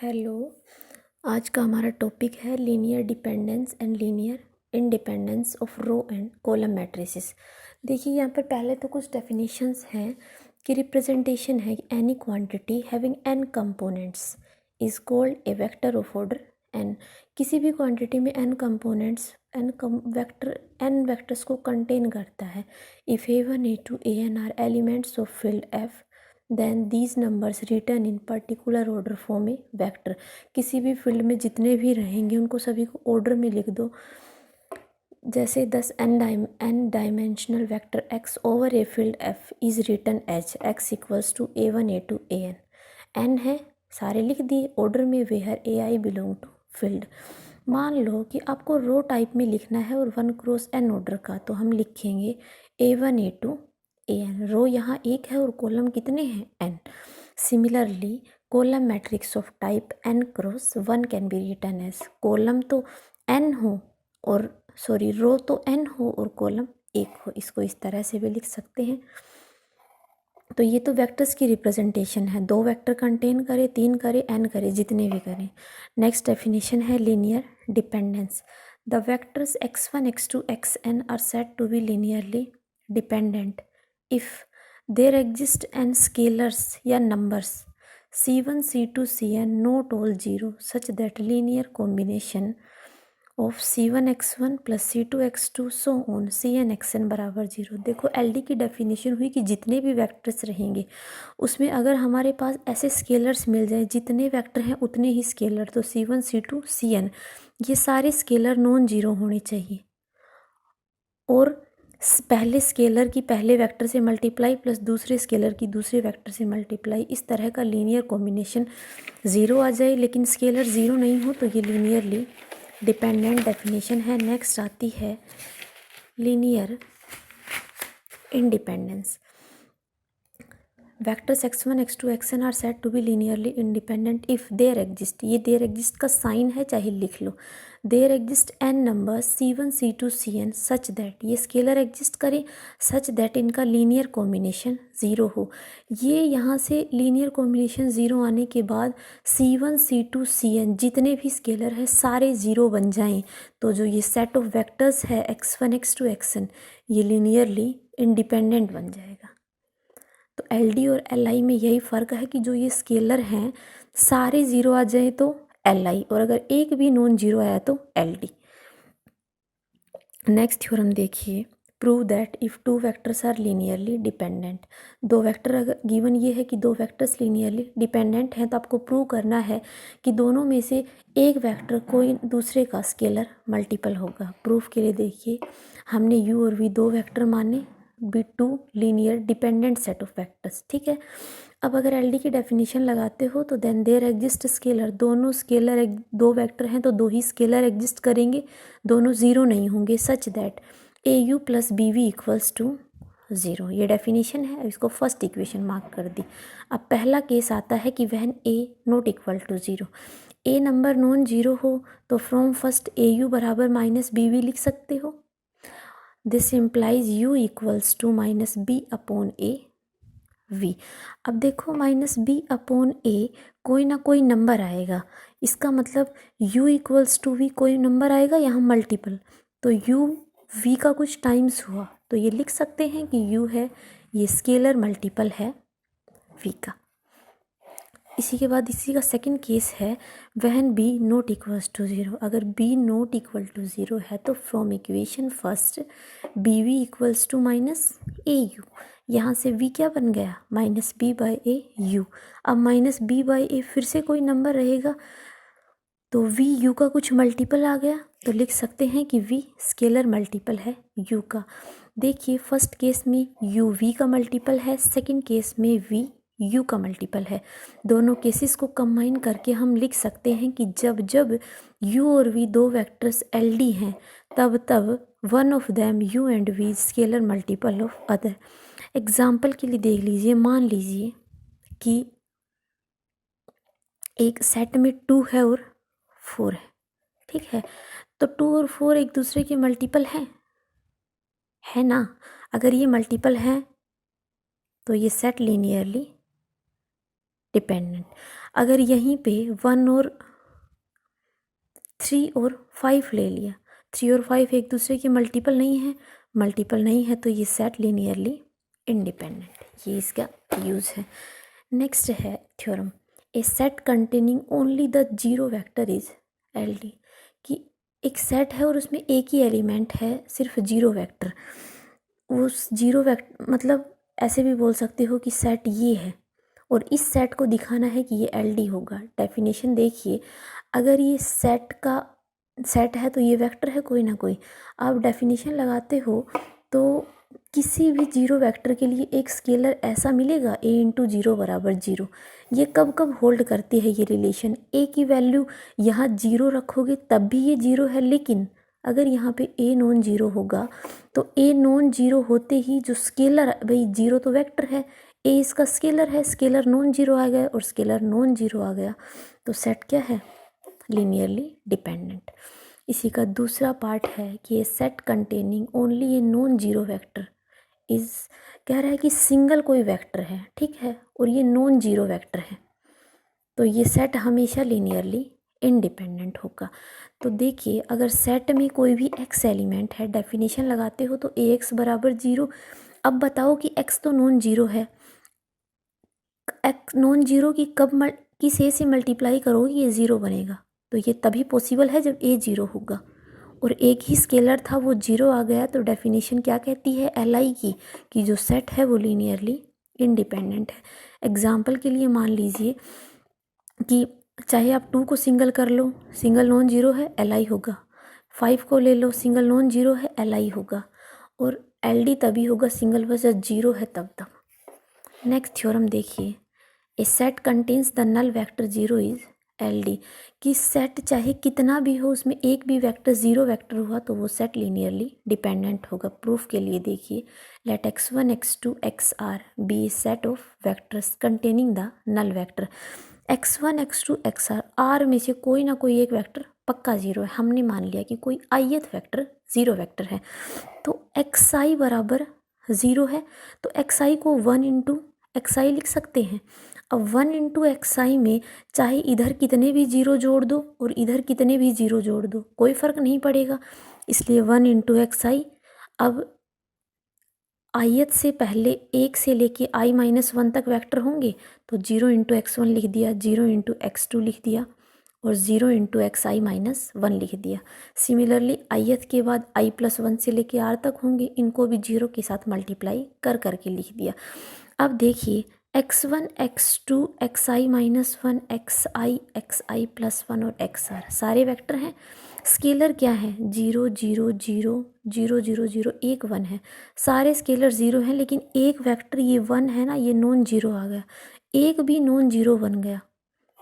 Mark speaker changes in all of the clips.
Speaker 1: Hello. आज का हमारा टॉपिक है linear dependence and linear independence of row and column matrices. देखिए यहाँ पर पहले तो कुछ डेफिनेशंस हैं कि रिप्रेजेंटेशन है any quantity having n components is called a vector of order n. किसी भी क्वांटिटी में एन कंपोनेंट्स एन वेक्टर्स को कंटेन करता है। If A1 A2 AN are elements of field F then these numbers written in particular order form a vector. किसी भी field में जितने भी रहेंगे उनको सभी को ऑर्डर में लिख दो। जैसे 10 n dimensional vector x over a field f is written as x equals to A1 A2 AN। N है सारे लिख दिए ऑर्डर में, where AI belong to field. मान लो कि आपको रो टाइप में लिखना है और 1 क्रॉस n ऑर्डर का, तो हम लिखेंगे A1 A2 AN। रो यहाँ एक है और कॉलम कितने हैं n। Similarly column matrix of type n cross 1 can be written as, column तो n हो और रो तो n हो और कॉलम एक हो। इसको इस तरह से भी लिख सकते हैं। तो ये तो वेक्टर्स की रिप्रेजेंटेशन है, 2 वेक्टर कंटेन करे, 3 करे, n करे, जितने भी करें। नेक्स्ट डेफिनेशन है linear dependence. The vectors x1 x2 xn are said to be linearly dependent if there exist n scalars या numbers c1 c2 cn not all zero such that linear combination of c1 x1 plus c2 x2 so on cn xn बराबर जीरो। देखो LD की definition हुई कि जितने भी vectors रहेंगे उसमें अगर हमारे पास ऐसे स्केलर्स मिल जाए, जितने वेक्टर हैं उतने ही स्केलर, तो c1 c2 cn ये सारे स्केलर नॉन जीरो होने चाहिए और पहले स्केलर की पहले वेक्टर से मल्टीप्लाई प्लस दूसरे स्केलर की दूसरे वेक्टर से मल्टीप्लाई, इस तरह का लीनियर कॉम्बिनेशन ज़ीरो आ जाए लेकिन स्केलर ज़ीरो नहीं हो तो ये लीनियरली डिपेंडेंट डेफिनेशन है। नेक्स्ट आती है linear independence. Vectors x1 x2 xn are said to be linearly independent if there exist, ये देयर एग्जिस्ट का साइन है चाहे लिख लो, there exist n numbers c1 c2 cn such that, ये स्केलर एग्जिस्ट करे सच दैट इनका linear combination zero हो। ये यहाँ से लीनियर कॉम्बिनेशन ज़ीरो आने के बाद c1 c2 cn जितने भी स्केलर है सारे ज़ीरो बन जाएं, तो जो ये सेट ऑफ वेक्टर्स है x1 x2 xn ये लीनियरली इंडिपेंडेंट बन जाएगा। तो LD और LI में यही फ़र्क है कि जो ये स्केलर हैं सारे ज़ीरो आ जाए तो LI और अगर एक भी नॉन जीरो आया तो LD। नेक्स्ट थ्योरम देखिए, prove that if 2 vectors are linearly dependent. 2 vector अगर गिवन ये है कि 2 वेक्टर्स लीनियरली डिपेंडेंट हैं तो आपको प्रूव करना है कि दोनों में से एक वेक्टर कोई दूसरे का स्केलर मल्टीपल होगा। प्रूफ के लिए देखिए, हमने U और V 2 वेक्टर माने, B2 linear dependent set of vectors, ठीक है। अब अगर LD की डेफिनेशन लगाते हो तो देन देयर एग्जिस्ट स्केलर, दोनों स्केलर 2 वेक्टर हैं तो 2 ही स्केलर एग्जिस्ट करेंगे, दोनों ज़ीरो नहीं होंगे such that AU plus BV equals to zero. ये डेफिनेशन है, इसको फर्स्ट इक्वेशन मार्क कर दी। अब पहला केस आता है कि when A not equal to zero, A number non zero हो तो फ्रॉम फर्स्ट AU बराबर माइनस BV लिख सकते हो। This implies U equals to minus B upon A V। अब देखो माइनस B अपॉन A कोई ना कोई नंबर आएगा, इसका मतलब U इक्वल्स टू V कोई नंबर आएगा यहाँ मल्टीपल, तो U V का कुछ टाइम्स हुआ तो ये लिख सकते हैं कि U है ये स्केलर मल्टीपल है V का। इसी के बाद इसी का सेकंड केस है when B not equals to zero. अगर B not equal to zero है तो from equation first BV equals to minus AU, यहाँ से V क्या बन गया minus B by a U। अब माइनस B बाई ए फिर से कोई नंबर रहेगा तो V U का कुछ मल्टीपल आ गया तो लिख सकते हैं कि V स्केलर मल्टीपल है U का। देखिए फर्स्ट केस में U V का मल्टीपल है, सेकंड केस में V U का मल्टीपल है। दोनों केसेस को कंबाइन करके हम लिख सकते हैं कि जब जब U और V 2 वेक्टर्स LD हैं तब तब one of them U and V scalar multiple of other. Example के लिए देख लीजिए, मान लीजिए कि एक सेट में 2 है और 4 है, ठीक है, तो 2 और 4 एक दूसरे के मल्टीपल हैं, है ना। अगर ये मल्टीपल हैं तो ये सेट लीनियरली डिपेंडेंट। अगर यहीं पे 1 और 3 और 5 ले लिया, 3 और 5 एक दूसरे के मल्टीपल नहीं है तो ये सेट लीनियरली इंडिपेंडेंट, ये इसका यूज़ है। नेक्स्ट है theorem, A set containing only the zero vector is LD, कि एक सेट है और उसमें एक ही एलिमेंट है, सिर्फ जीरो वेक्टर। उस जीरो वेक्टर मतलब ऐसे भी बोल सकते हो कि सेट ये है और इस सेट को दिखाना है कि ये LD होगा। डेफिनेशन देखिए, अगर ये सेट है तो ये वेक्टर है कोई ना कोई। आप डेफिनेशन लगाते हो तो किसी भी जीरो वेक्टर के लिए एक स्केलर ऐसा मिलेगा a इंटू जीरो बराबर जीरो। ये कब कब होल्ड करती है ये रिलेशन, a की वैल्यू यहाँ जीरो रखोगे तब भी ये जीरो है, लेकिन अगर यहाँ पे a नॉन जीरो होगा तो a नॉन जीरो होते ही जो स्केलर, भाई जीरो तो वेक्टर है, a इसका स्केलर है, स्केलर नॉन जीरो आ गया और स्केलर नॉन जीरो आ गया तो सेट क्या है, लीनियरली डिपेंडेंट। इसी का दूसरा पार्ट है कि ये set containing only a non zero vector is, कह रहा है कि सिंगल कोई वेक्टर है, ठीक है, और ये नॉन जीरो वेक्टर है तो ये सेट हमेशा लीनियरली इंडिपेंडेंट होगा। तो देखिए, अगर सेट में कोई भी x एलिमेंट है, डेफिनेशन लगाते हो तो ax बराबर जीरो। अब बताओ कि x तो नॉन जीरो है, x नॉन जीरो की किस a से मल्टीप्लाई करोगे ये ज़ीरो बनेगा, तो ये तभी पॉसिबल है जब a जीरो होगा और एक ही स्केलर था वो जीरो आ गया। तो डेफिनेशन क्या कहती है Li की, कि जो सेट है वो लीनियरली इंडिपेंडेंट है। एग्जाम्पल के लिए मान लीजिए कि चाहे आप 2 को सिंगल कर लो, सिंगल नॉन जीरो है Li होगा, 5 को ले लो, सिंगल नॉन जीरो है Li होगा, और LD तभी होगा सिंगल वर्सेस जीरो है तब। नेक्स्ट थ्योरम देखिए, a set contains the null vector zero is LD, कि सेट चाहे कितना भी हो उसमें एक भी वेक्टर जीरो वेक्टर हुआ तो वो सेट लीनियरली डिपेंडेंट होगा। प्रूफ के लिए देखिए, let x1 x2 xr be a set of vectors containing the null vector. x1 x2 xr, r में से कोई ना कोई एक वेक्टर पक्का जीरो है, हमने मान लिया कि कोई ith वेक्टर जीरो वेक्टर है, तो xi बराबर ज़ीरो है तो xi को 1 इंटू xi लिख सकते हैं। अब 1 इंटू xi में चाहे इधर कितने भी जीरो जोड़ दो और इधर कितने भी जीरो जोड़ दो कोई फ़र्क नहीं पड़ेगा, इसलिए 1 इंटू xi। अब ith से पहले एक से लेके i-1 तक वेक्टर होंगे तो 0 इंटू x1 लिख दिया, 0 इंटू x2 लिख दिया और 0 इंटू xi-1 लिख दिया। सिमिलरली ith के बाद i+1 से लेके r तक होंगे, इनको भी जीरो के साथ मल्टीप्लाई कर करके लिख दिया। अब देखिए, x1 x2 xi-1 xi+1 और xr सारे वेक्टर हैं। स्केलर क्या है, 0 0 0 0 0 0 एक 1 है, सारे स्केलर ज़ीरो हैं, लेकिन एक वेक्टर ये 1 है ना, ये नॉन जीरो आ गया, एक भी नॉन जीरो बन गया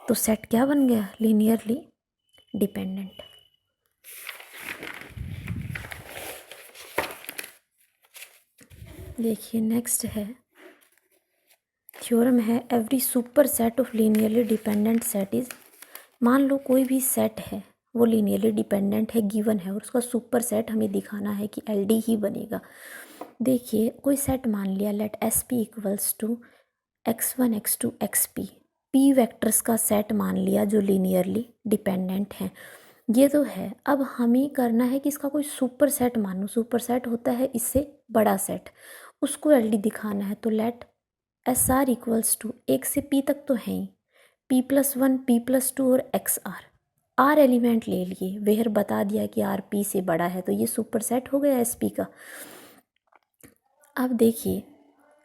Speaker 1: तो सेट क्या बन गया, लीनियरली डिपेंडेंट। देखिए नेक्स्ट है थ्योरम है, every super set of linearly dependent set is, मान लो कोई भी सेट है वो लीनियरली डिपेंडेंट है, गिवन है, और उसका सुपर सेट हमें दिखाना है कि LD ही बनेगा। देखिए, कोई सेट मान लिया, let SP equals to x1 x2 xp, p vectors का सेट मान लिया जो लीनियरली डिपेंडेंट है, ये तो है। अब हमें करना है कि इसका कोई सुपर सेट मानो, सुपर सेट होता है इससे बड़ा सेट, उसको LD दिखाना है। तो लेट SR इक्वल्स टू, एक से P तक तो है ही, P+1 P+2 और XR, R एलिमेंट ले लिए, वेयर बता दिया कि R P से बड़ा है तो ये सुपर सेट हो गया SP का। अब देखिए,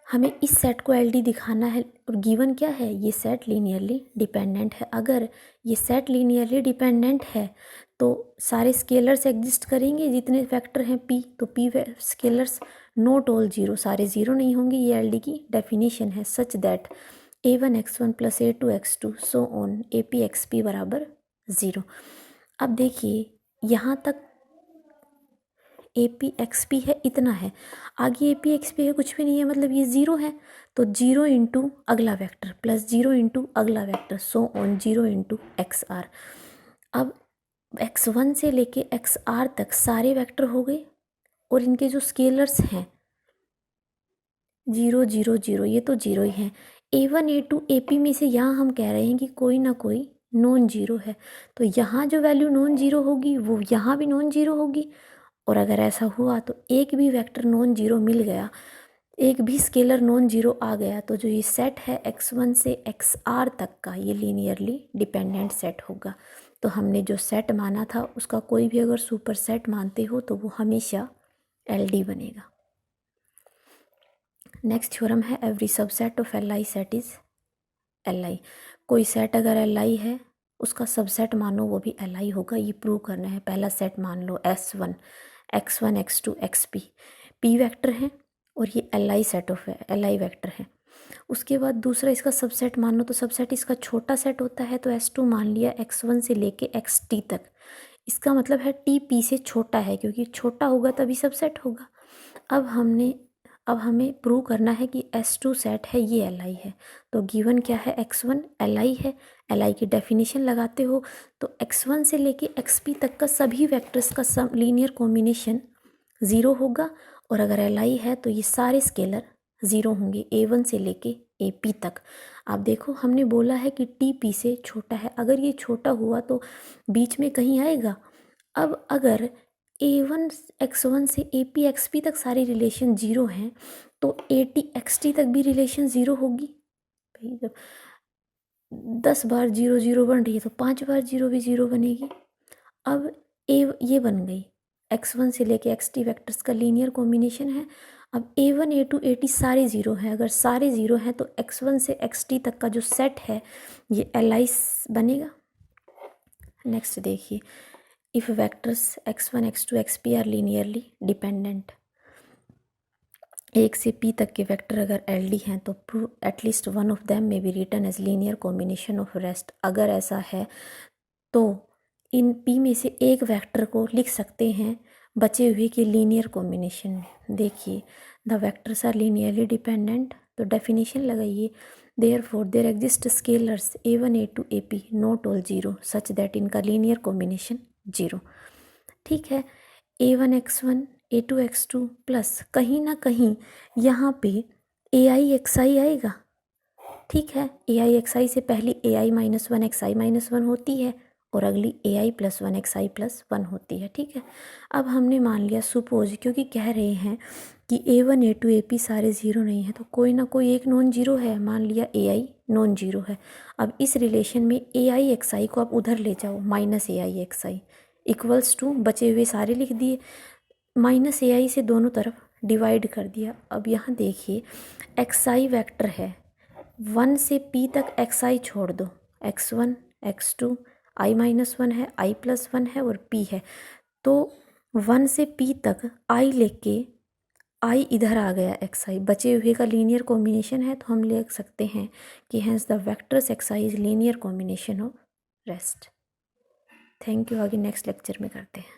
Speaker 1: हमें इस सेट को LD दिखाना है और गिवन क्या है, ये सेट लीनियरली डिपेंडेंट है। अगर ये सेट लीनियरली डिपेंडेंट है तो सारे स्केलर्स एग्जिस्ट करेंगे, जितने फैक्टर हैं P, तो P scalars not all zero, सारे ज़ीरो नहीं होंगे, ये LD की डेफिनेशन है। Such that a1 x1 plus a2 x2 so on AP xp बराबर ज़ीरो। अब देखिए, यहाँ तक AP xp है, इतना है, आगे AP xp है कुछ भी नहीं है, मतलब ये ज़ीरो है, तो 0 इंटू अगला वेक्टर प्लस 0 इंटू अगला vector so on 0 into XR। अब x1 से लेके XR तक सारे वेक्टर हो गए और इनके जो स्केलर्स हैं 0 0 0, ये तो जीरो ही हैं, A1 A2 AP में से यहाँ हम कह रहे हैं कि कोई ना कोई नॉन जीरो है, तो यहाँ जो वैल्यू नॉन जीरो होगी वो यहाँ भी नॉन जीरो होगी। और अगर ऐसा हुआ तो एक भी वेक्टर नॉन जीरो मिल गया, एक भी स्केलर नॉन जीरो आ गया, तो जो ये सेट है x1 से xr तक का, ये लीनियरली डिपेंडेंट सेट होगा। तो हमने जो सेट माना था उसका कोई भी अगर सुपर सेट मानते हो तो वो हमेशा LD बनेगा। नेक्स्ट थ्योरम है every subset of LI set is LI। कोई सेट अगर LI है उसका सबसेट मानो वो भी LI होगा, ये प्रूव करना है। पहला सेट मान लो S1 x1 x2 xp, p vector है और ये LI set of LI vector है। उसके बाद दूसरा इसका सबसेट मान लो, तो सबसेट इसका छोटा सेट होता है, तो S2 मान लिया x1 से लेके xt तक। इसका मतलब है t p से छोटा है, क्योंकि छोटा होगा तभी सबसेट होगा। अब हमें प्रूव करना है कि S2 सेट है ये LI है। तो गिवन क्या है, x1 LI है। LI की डेफिनेशन लगाते हो तो x1 से लेके xp तक का सभी वेक्टर्स का सम लीनियर कॉम्बिनेशन ज़ीरो होगा। और अगर LI है तो ये सारे स्केलर ज़ीरो होंगे A1 से लेके AP तक। आप देखो हमने बोला है कि TP से छोटा है, अगर ये छोटा हुआ तो बीच में कहीं आएगा। अब अगर A1 x1 से AP xp तक सारी रिलेशन ज़ीरो हैं तो AT xt तक भी रिलेशन ज़ीरो होगी। भाई जब 10 बार 0 0 बन रही है तो 5 बार 0 भी 0 बनेगी। अब ये बन गई x1 से लेके xt वेक्टर्स का लीनियर कॉम्बिनेशन है। अब A1 A2 AT सारे ज़ीरो हैं, अगर सारे ज़ीरो हैं तो x1 से xt तक का जो सेट है ये LI बनेगा। नेक्स्ट देखिए, if vectors x1 x2 xp are linearly dependent, एक से p तक के वेक्टर अगर LD हैं तो prove at least one of them में be written as linear combination of rest. अगर ऐसा है तो इन p में से एक वेक्टर को लिख सकते हैं बचे हुए के लीनियर कॉम्बिनेशन में। देखिए the vectors are linearly dependent, तो डेफिनेशन लगाइए, therefore there exist scalars A1 A2 AP not all zero such that इनका लीनियर कॉम्बिनेशन जीरो। ठीक है, A1 x1 A2 x2 plus कहीं ना कहीं यहाँ पे AI xi आएगा। ठीक है, AI xi से पहली AI -1 xi -1 होती है और अगली AI +1 xi +1 होती है। ठीक है, अब हमने मान लिया सपोज, क्योंकि कह रहे हैं कि A1 A2 AP सारे ज़ीरो नहीं है तो कोई ना कोई एक नॉन जीरो है, मान लिया AI नॉन जीरो है। अब इस रिलेशन में AI xi को आप उधर ले जाओ, -AI xi इक्वल्स टू बचे हुए सारे लिख दिए, -AI से दोनों तरफ डिवाइड कर दिया। अब यहाँ देखिए xi वेक्टर है, 1 से p तक xi छोड़ दो, x1 x2 i -1 है, i +1 है और p है, तो 1 से p तक i लेके i इधर आ गया xi, बचे हुए का लीनियर कॉम्बिनेशन है। तो हम लिख सकते हैं कि hence the vectors xi is linear combination of rest. Thank you, आगे नेक्स्ट लेक्चर में करते हैं।